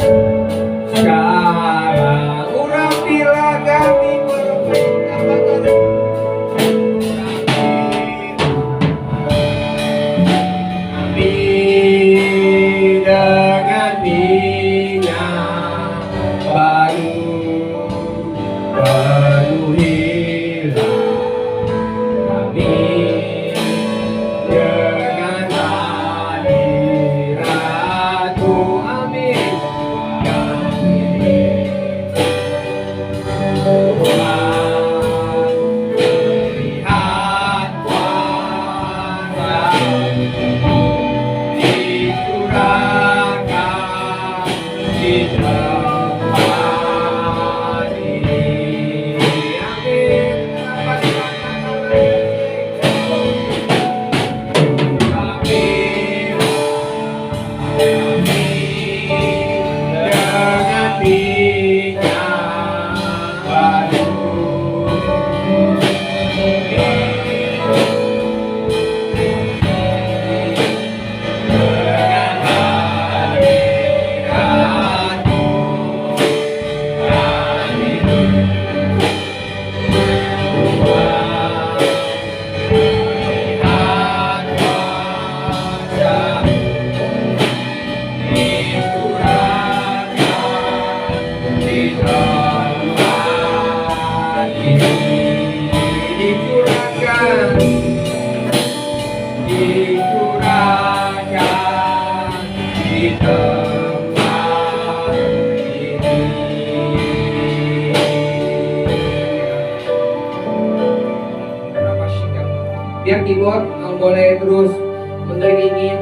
boleh terus mengiringi.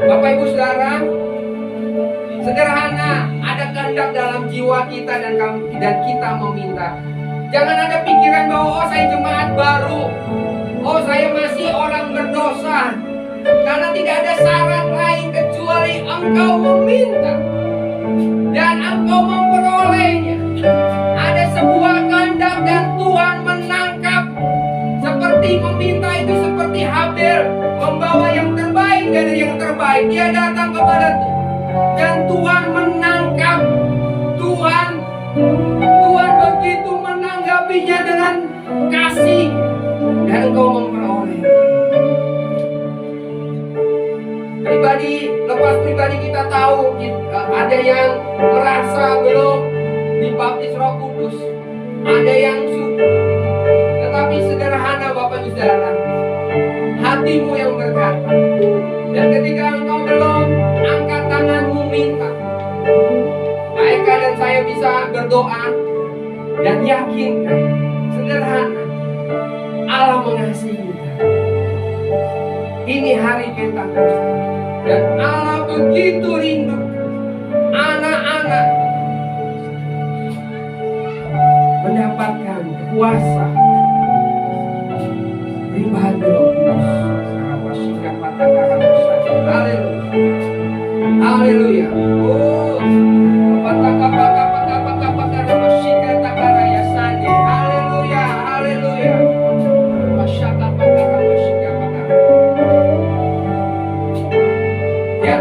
Bapak Ibu Saudara, sederhana, ada kehendak dalam jiwa kita dan kita meminta. Jangan ada pikiran bahwa oh saya jemaat baru, oh saya masih orang berdosa. Karena tidak ada syarat lain kecuali engkau meminta dan engkau memperolehnya. Ada sebuah kehendak dan Tuhan menangkap. Seperti meminta itu seperti Habel membawa yang terbaik dari yang terbaik. Dia datang kepada Tuhan dan Tuhan menangkap. Tuhan begitu menanggapinya dengan kasih dan engkau memperoleh. Lepas pribadi kita tahu ada yang merasa belum dibaptis Roh Kudus, ada yang sudah. Tetapi sederhana Bapak Ibu Saudara, hatimu yang berkata. Dan ketika engkau belum, angkat tanganmu minta. Baik dan saya bisa berdoa dan yakinkan, sederhana, Allah mengasihi kita. Ini hari Pentakosta dan Allah begitu rindu anak-anak mendapatkan kuasa limpahan Roh Kudus. Haleluya. Oh, haleluya, haleluya. Ya.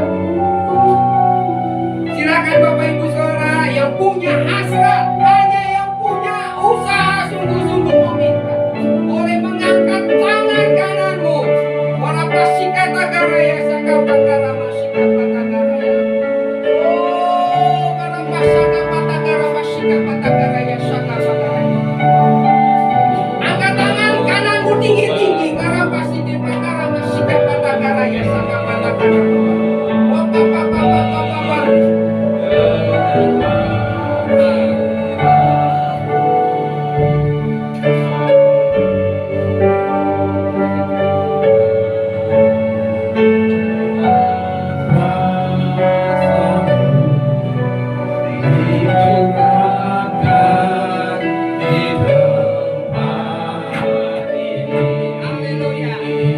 Silakan Bapak Ibu Saudara yang punya hasrat, hanya yang punya usaha sungguh-sungguh meminta, boleh mengangkat tangan kananmu. Para pasikata garaya sakata garama sikata garaya. Oh, para pasaka pata garama sikata garaya sakata garaya. Angkat tangan kananmu tinggi-tinggi. Para pasikata garama sikata garaya sakata garaya.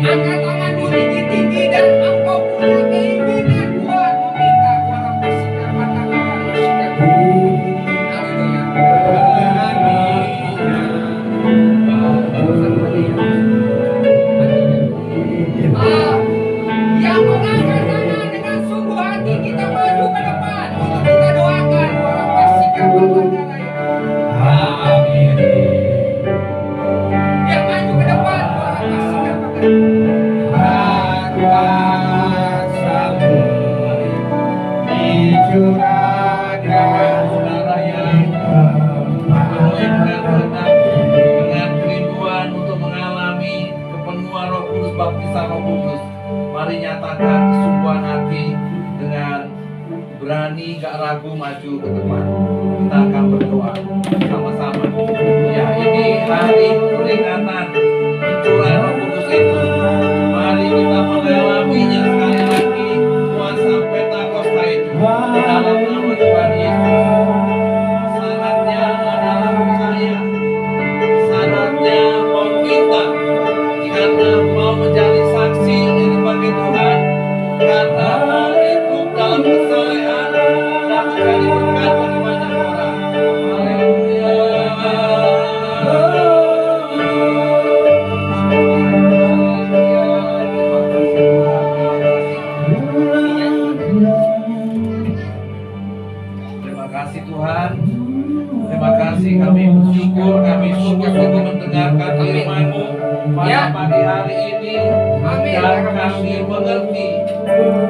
Angkat tanganmu tinggi-tinggi dan engkau punya keinginan kuat meminta para pasikata garama sikata. Yang mengangkat tangan dengan sungguh hati kita maju ke depan untuk kita doakan para pasikata garaya. Amin. Yang maju ke depan para pasikata garaya. Dengan kerinduan untuk mengalami kepenuhan Roh Kudus, baptisan Roh Kudus, mari nyatakan kesungguhan hati dengan berani, gak ragu maju ke depan. Kita akan berdoa sama-sama. Ya, ini hari peringatan pencurahan Roh Kudus itu. Mari kita mengalaminya sekali lagi, kuasa Pentakosta itu dalam nama Tuhan Yesus. Syaratnya adalah percaya, syaratnya mau minta, karena mau menjadi saksi bagi Tuhan, karena mau hidup dalam kesalehan dan menjadi berkat bagi banyak orang. Haleluya. Terima kasih Tuhan. Terima kasih, kami bersyukur, kami sungguh-sungguh mendengarkan firman-Mu pada pagi hari ini. Dan kami mengerti.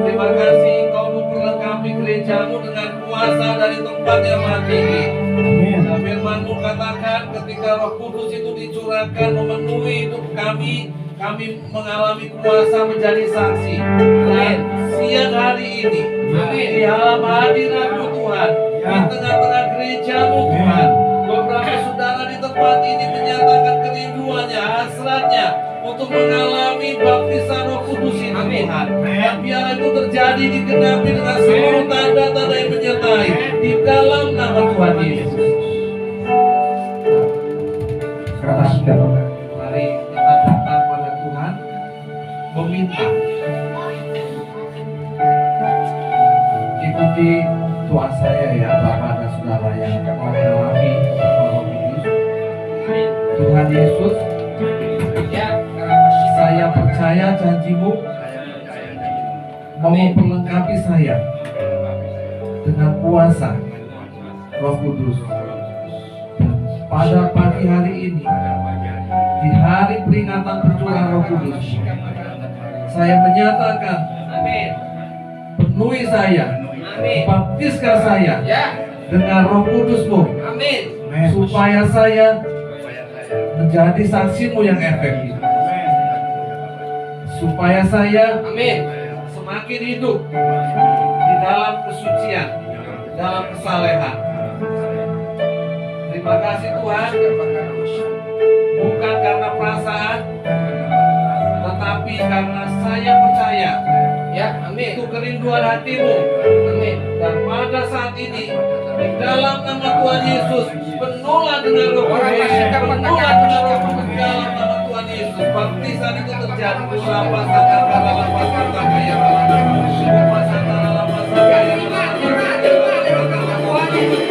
Terima kasih Engkau memperlengkapi gereja-Mu dengan kuasa dari tempat yang maha tinggi. Dan firman-Mu katakan ketika Roh Kudus itu dicurahkan memenuhi hidup kami mengalami kuasa menjadi saksi. Dan siang hari ini di dalam hadirat-Mu Tuhan, di tengah-tengah gereja-Mu Tuhan, beberapa saudara di tempat ini menyatakan kerinduannya, hasratnya untuk mengalami baptisan Roh Kudus ini Amin. Tuhan. Dan biar itu terjadi digenapi dengan seluruh tanda-tanda yang menyertai di dalam nama Tuhan Yesus. Sekarang mari kita datang pada Tuhan meminta. Ikuti doa saya ya Bapak dan Saudara yang mengalami Roh Kudus. Tuhan Yesus, saya percaya janji-Mu mau memperlengkapi saya dengan kuasa Roh Kudus. Pada pagi hari ini, di hari peringatan percurahan Roh Kudus, saya menyatakan, penuhi saya, baptiskan saya dengan Roh Kudus-Mu, supaya saya menjadi saksi-Mu yang efektif, supaya saya semakin hidup di dalam kesucian, dalam kesalehan. Terima kasih Tuhan, bukan karena perasaan, tetapi karena saya percaya itu kerinduan hati-Mu. Dan pada saat ini, di dalam nama Tuhan Yesus, penuhlah dengan Roh Kudus, penuhlah dengan Roh Kudus dalam nama Tuhan Yesus. Baptisan itu terjadi. Dalam nama Tuhan Yesus, dalam nama Tuhan Yesus.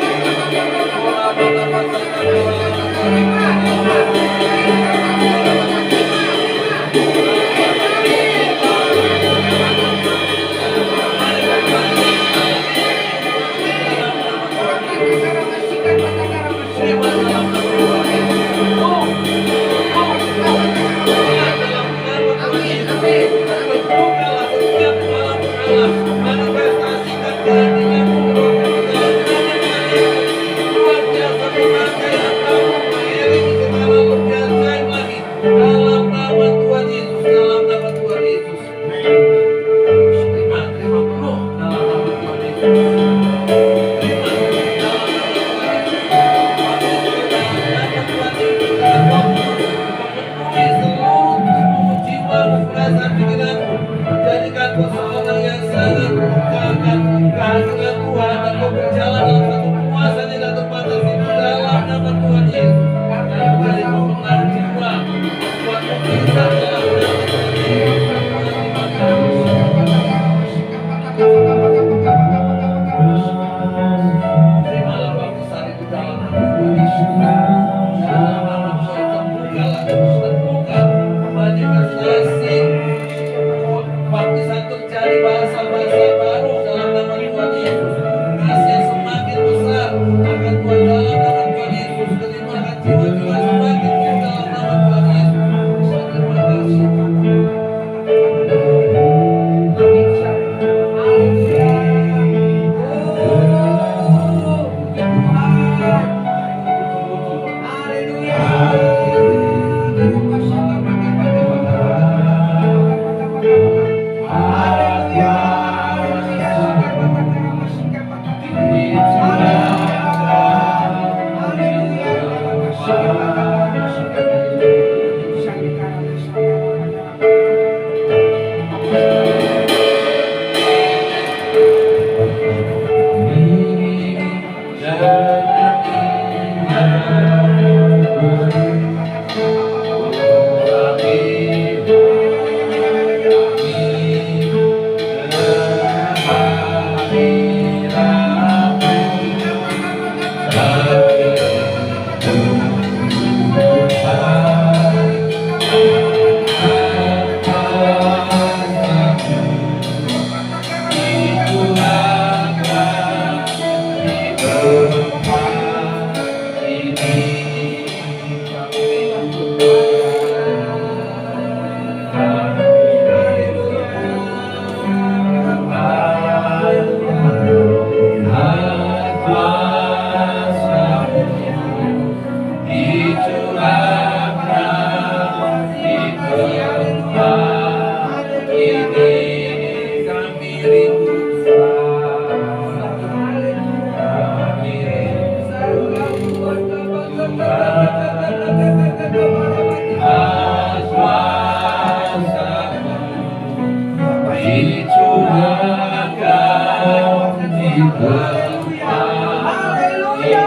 Terima penuh dalam nama Tuhan Yesus. Jadikan seseorang yang sangat menggunakan kehadiran Tuhan dan berjalan dalam satu kuasa tidak terbatas itu dalam nama Tuhan Yesus. Dan boleh memenang jiwa buat mukjizat dalam nama Tuhan Yesus. Terimalah baptisan itu dalam nama Tuhan Yesus. Dalam nama Tuhan terbuka manifestasi baptisan terjadi bahasa-bahasa baru dalam nama Tuhan Yesus. Kasih yang semakin besar akan Tuhan dalam nama Tuhan Yesus. Terimakan jiwa-jiwa semakin besar dalam nama Tuhan Yesus. Terima kasih. akan ditempati. Haleluya.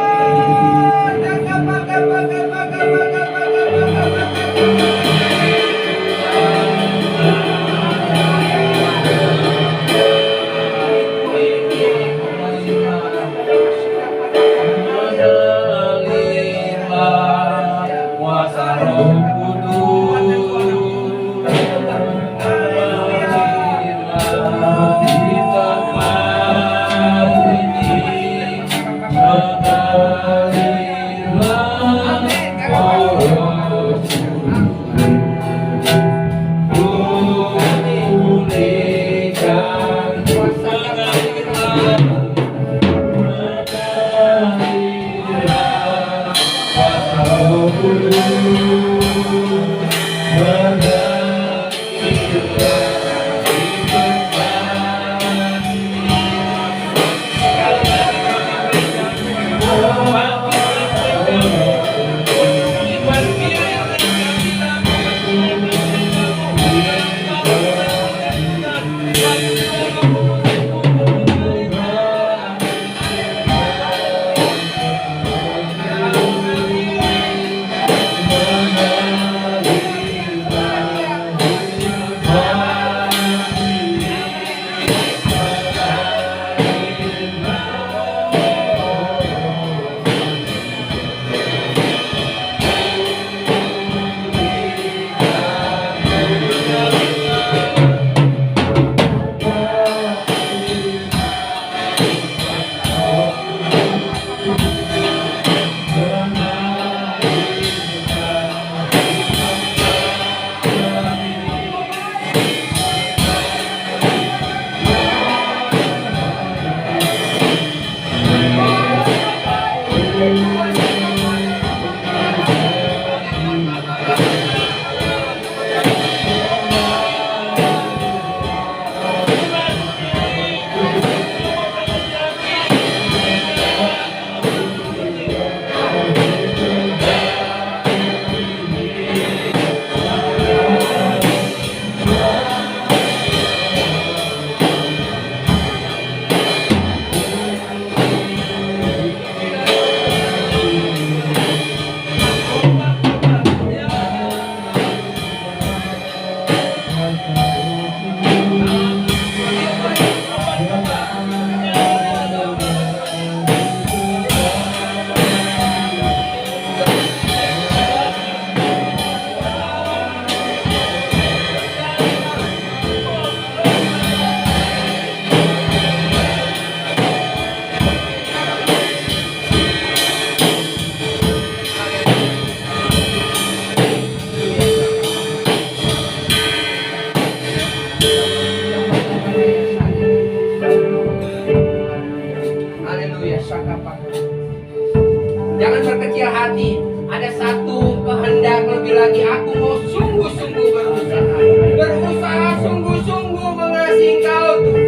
Jangan berkecil hati. Ada satu kehendak lebih lagi. Aku mau sungguh-sungguh berusaha. Berusaha sungguh-sungguh mengasihi Kau Tuhan.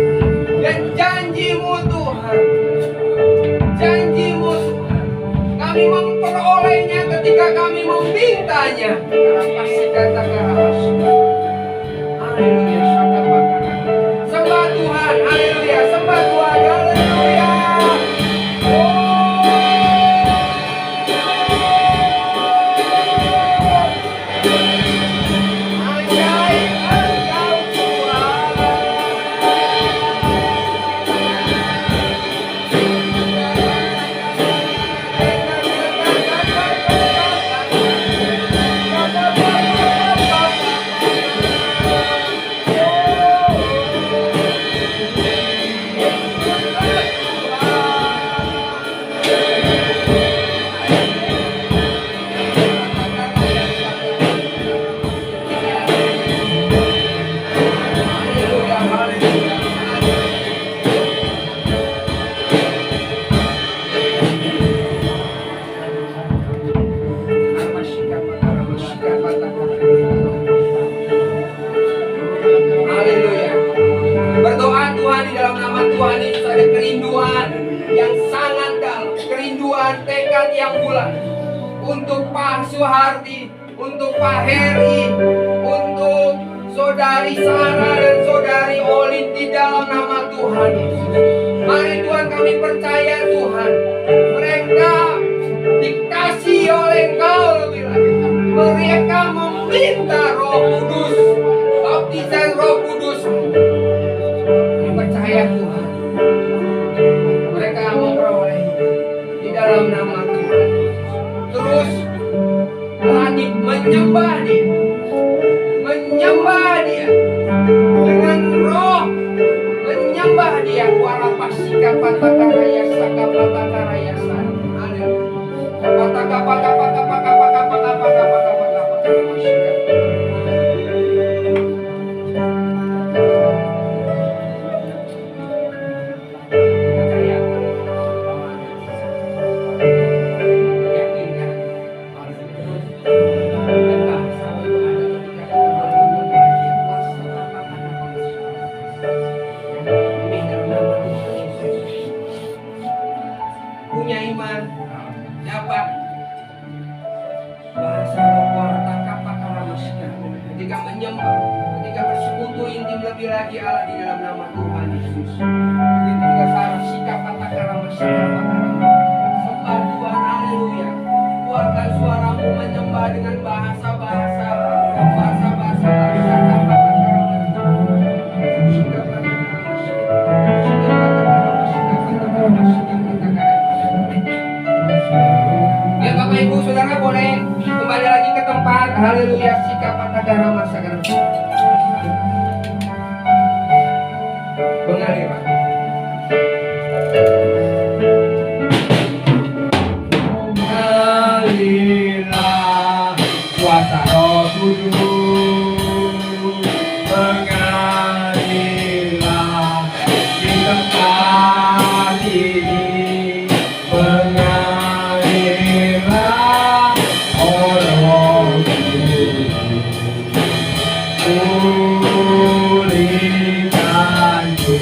Dan janjimu Tuhan. Janjimu Tuhan. Kami memperolehnya ketika kami memintanya. Haleluya. Sembah Tuhan. Haleluya. Sembah Tuhan. Haleluya. Haleluya. Berdoa Tuhan di dalam nama Tuhan Yesus, ada kerinduan yang sangat dalam, kerinduan tekad yang bulat untuk Pak Suhardi, untuk Pak Heri, untuk Saudari Sarah dan Saudari Olin di dalam dalam nama Tuhan Yesus. Mari Tuhan kami percaya Tuhan, mereka dikasih oleh Engkau lebih lagi. Mereka meminta Roh Kudus, baptisan Roh Kudus. Kami percaya Tuhan, mereka memperoleh di dalam nama Tuhan. Terus lagi menyembah Dia, menyembah Dia dengan roh, menyembah Dia. Warapasika patakaraya saka patakaraya sana. Pataka pataka pataka pataka pataka pataka pataka masika. Punya iman dapat bahasa roh ketika menyembah, ketika bersekutu intim lebih lagi Allah di dalam nama Tuhan Yesus. Ketika saraf sikap patakara masyarakat sembah Tuhan, haleluya. Keluarkan suaramu menyembah dengan bahasa-bahasa ya. Bapak Ibu Saudara boleh kembali lagi ke tempat. Haleluya. Sikap patakara masyarakat mengalir Pak. Mengalirlah kuasa Roh Kudus, mengalirlah di tempat ini, mengalirlah Roh Kudus, pulihkan ku.